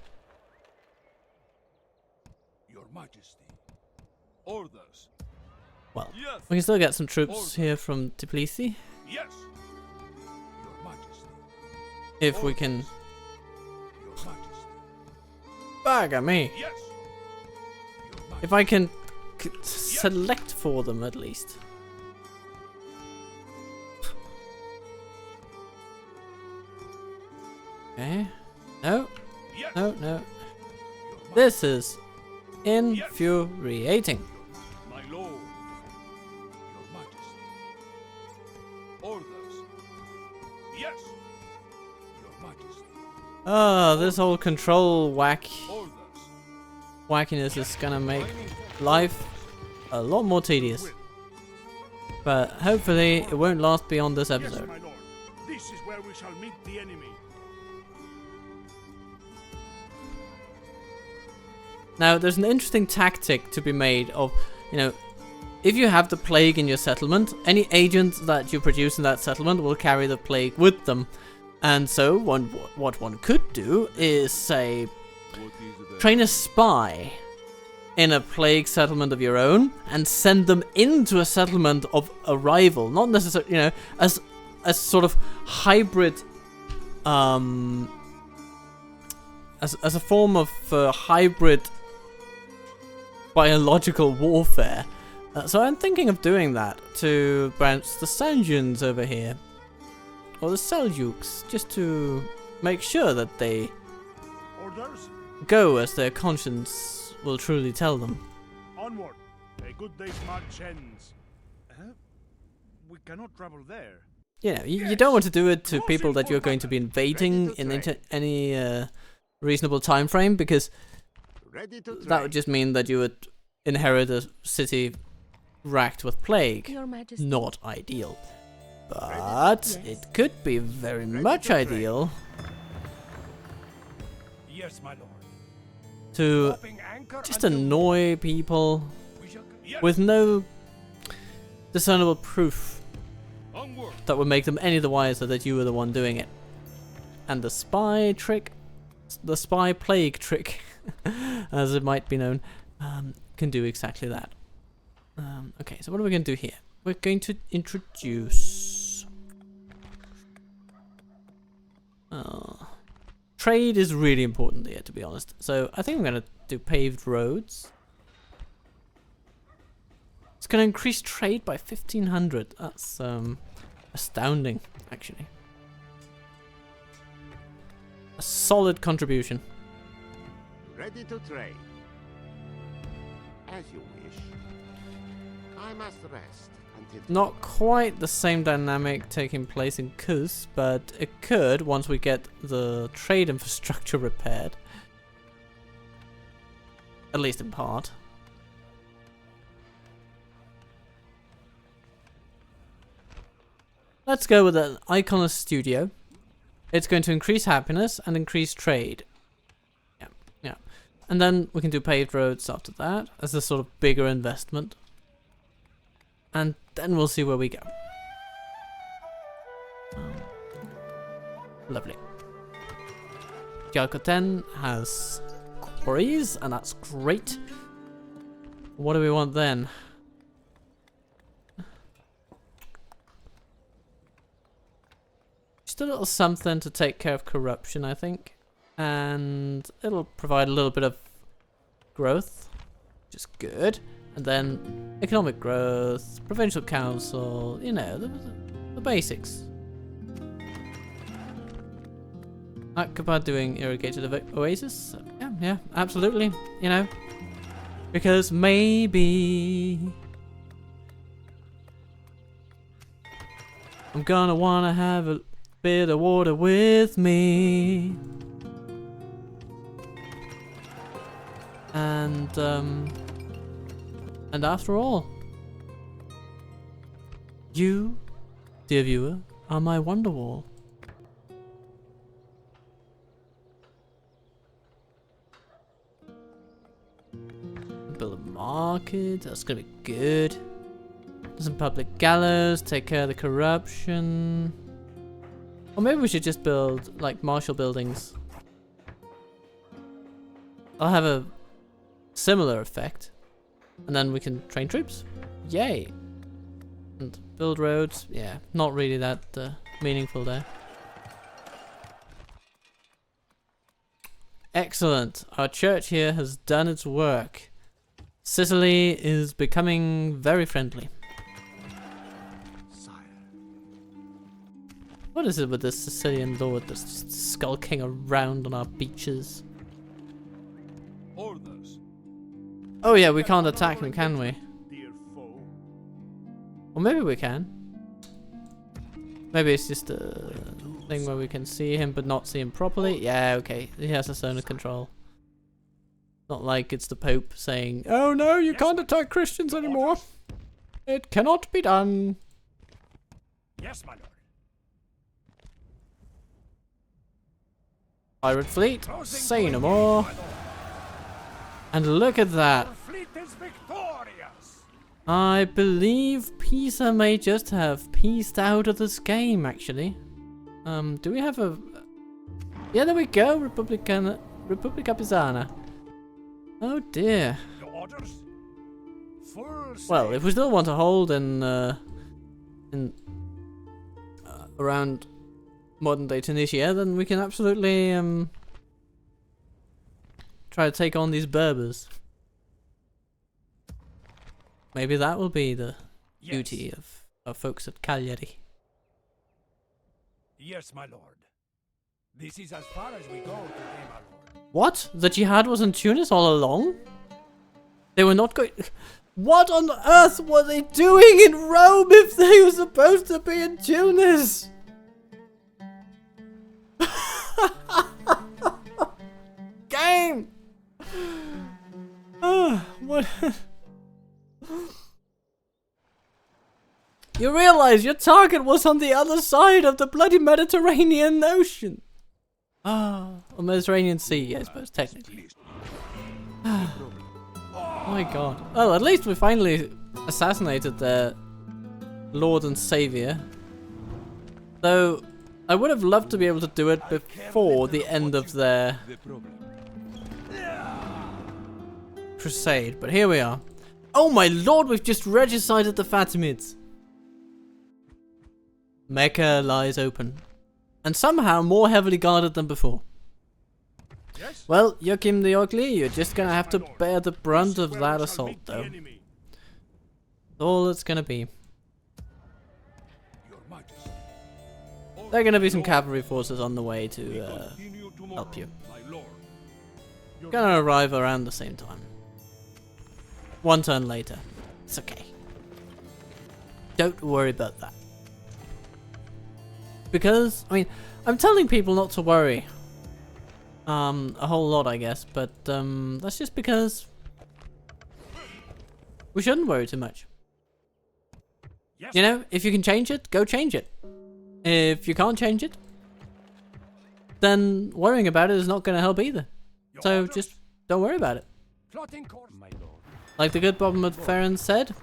Your Majesty. Orders. Well, Yes. we can still get some troops here from Tbilisi. Yes. Your Majesty. If we can... Your Majesty. Bugger me. Yes. Your If I can select for them, at least. Okay. No. Yes. No, no. This is infuriating. My lord. Your Majesty. Orders. Yes. Your Majesty. Ah, this whole control Orders. wackiness is gonna make life a lot more tedious. But hopefully it won't last beyond this episode. my lord. This is where we shall meet the enemy. Now, there's an interesting tactic to be made of, you know, if you have the plague in your settlement, any agent that you produce in that settlement will carry the plague with them. And so, what one could do is, say, What is the train a spy in a plague settlement of your own and send them into a settlement of a rival. Not necessarily, you know, as sort of hybrid, as a form of hybrid biological warfare. So I'm thinking of doing that to perhaps the Sanjans over here, or the Seljuks, just to make sure that they Orders? go as their conscience will truly tell them. Onward. A good day's march ends. We cannot travel there. You know, you don't want to do it to people that you're going to be invading in any reasonable time frame, because Ready to that would just mean that you would inherit a city racked with plague. Your Majesty. Not ideal. But it could be very much ideal Yes, my lord. to Dropping anchor just until annoy people we shall... Yes. with no discernible proof onward? that would make them any the wiser that you were the one doing it. And the spy trick, the spy plague trick, as it might be known, can do exactly that. Okay, so what are we going to do here? We're going to introduce... trade is really important here, to be honest. So I think I'm going to do paved roads. It's going to increase trade by 1,500. That's astounding, actually. A solid contribution. Ready to trade. As you wish. I must rest until... Not quite the same dynamic taking place in Kuz, but it could once we get the trade infrastructure repaired. At least in part. Let's go with an Iconus Studio. It's going to increase happiness and increase trade. Yeah, yeah. And then we can do paved roads after that as a sort of bigger investment. And then we'll see where we go. Lovely. Jalkoten has quarries, and that's great. What do we want then? Just a little something to take care of corruption, I think. And it'll provide a little bit of growth, which is good. And then economic growth, provincial council, you know, the basics. Akaba doing irrigated oasis? Yeah, absolutely, you know. Because maybe I'm gonna wanna have a bit of water with me. And after all, you, dear viewer, are my wonder wall. Build a market, that's gonna be good. Some public gallows, take care of the corruption. Or maybe we should just build, like, martial buildings. I'll have a similar effect. And then we can train troops. Yay! And build roads. Yeah, not really that meaningful there. Excellent. Our church here has done its work. Sicily is becoming very friendly. What is it with this Sicilian lord that's just skulking around on our beaches? Orders. Oh yeah, we can't attack him, can we? Or maybe we can. Maybe it's just a thing where we can see him but not see him properly. Yeah, okay. He has us under control. Not like it's the Pope saying, "Oh no, you can't attack Christians anymore. It cannot be done." Yes, my lord. Pirate fleet, Closing say to no engage, more. my lord. And look at that. Our fleet is victorious. I believe Pisa may just have pieced out of this game, actually. Do we have a... Yeah, there we go, Repubblica Pisana. Oh dear. Your orders? Full Well, if we still want to hold in around modern day Tunisia, then we can absolutely try to take on these Berbers. Maybe that will be the duty of our folks at Cagliari. Yes, my lord. This is as far as we go today, my lord. What? The jihad was in Tunis all along? They were not going... What on earth were they doing in Rome if they were supposed to be in Tunis? Game! What? You realize your target was on the other side of the bloody Mediterranean Ocean. Or Mediterranean Sea, I suppose, technically. Oh my god. Well, at least we finally assassinated their Lord and Savior. Though, I would have loved to be able to do it before the end of their crusade, but here we are. Oh my lord, we've just regicided the Fatimids. Mecca lies open. And somehow more heavily guarded than before. Yes? Well, Joachim the Ugly, you're just gonna have to bear the brunt of that assault, though. That's all it's gonna be. Your Majesty. There are gonna be some cavalry forces on the way to Continue tomorrow, help you. my lord. Gonna arrive around the same time. One turn later. It's okay. Don't worry about that. Because, I mean, I'm telling people not to worry. A whole lot, I guess, but that's just because we shouldn't worry too much. Yes. You know, if you can change it, go change it. If you can't change it, then worrying about it is not going to help either. Your So orders? just don't worry about it. Plotting course, my lord. Like the good Bob McFerrin said,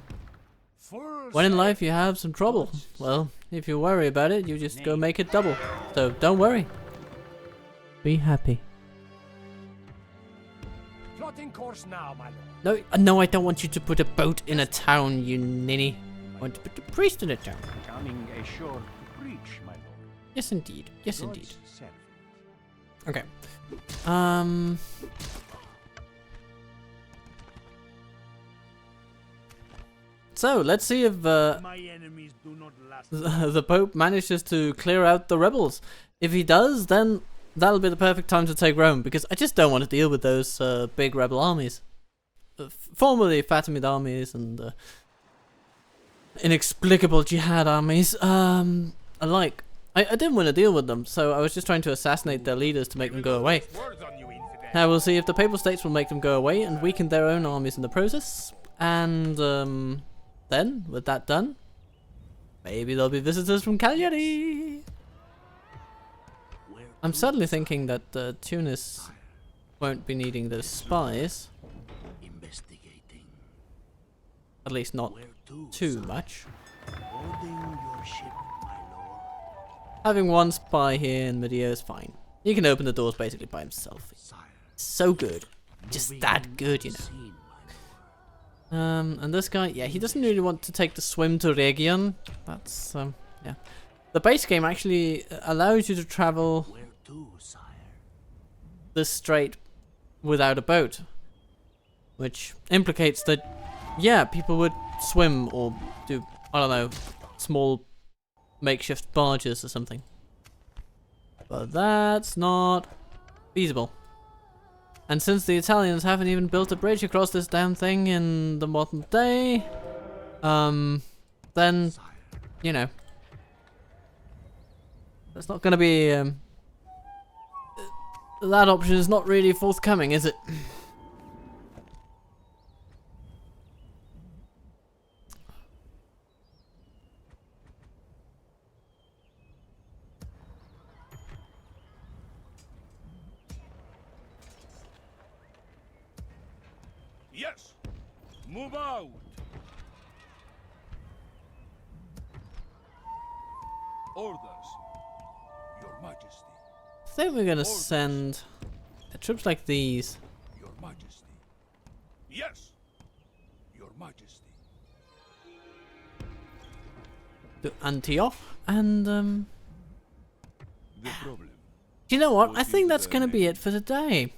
Full when in sail. life you have some trouble, well, if you worry about it, you just go make it double. So don't worry. Be happy. Plotting course now, my lord. No, no, I don't want you to put a boat in a town, you ninny. I want to put a priest in a town. Coming ashore to preach, my lord. Yes, indeed. Yes, indeed. God's servant. Okay. So, let's see if My enemies do not last. the Pope manages to clear out the rebels. If he does, then that'll be the perfect time to take Rome, because I just don't want to deal with those big rebel armies. Formerly Fatimid armies and inexplicable jihad armies. I didn't want to deal with them, so I was just trying to assassinate their leaders to make them go away. Words on you, infidel. Now we'll see if the Papal States will make them go away and weaken their own armies in the process. And then, with that done, maybe there'll be visitors from Cagliari. I'm suddenly thinking that Tunis won't be needing those spies. Investigating. At least not Where too much. Boarding your ship, my lord. Having one spy here in video is fine. He can open the doors basically by himself. Sire, So good. Just that good, you know. seen, And this guy, yeah, he doesn't really want to take the swim to Region. That's, yeah. The base game actually allows you to travel where to, sire? this strait without a boat. Which implicates that, yeah, people would swim or do, I don't know, small makeshift barges or something. But that's not feasible. And since the Italians haven't even built a bridge across this damn thing in the modern day, then, you know, that's not gonna be, that option is not really forthcoming, is it? Yes! Move out! Orders, Your Majesty. I think we're gonna send troops like these. Your Majesty. Yes! Your Majesty. To Antioch, and The problem. you know what? What I think is that's the gonna be name? it for today.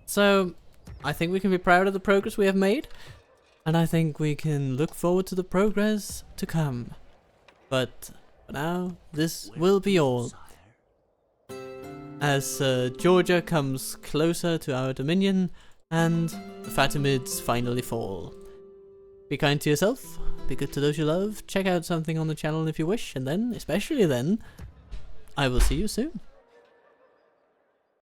So, I think we can be proud of the progress we have made, and I think we can look forward to the progress to come. But for now, this will be all. As Georgia comes closer to our dominion, and the Fatimids finally fall. Be kind to yourself, be good to those you love, check out something on the channel if you wish, and then, especially then, I will see you soon.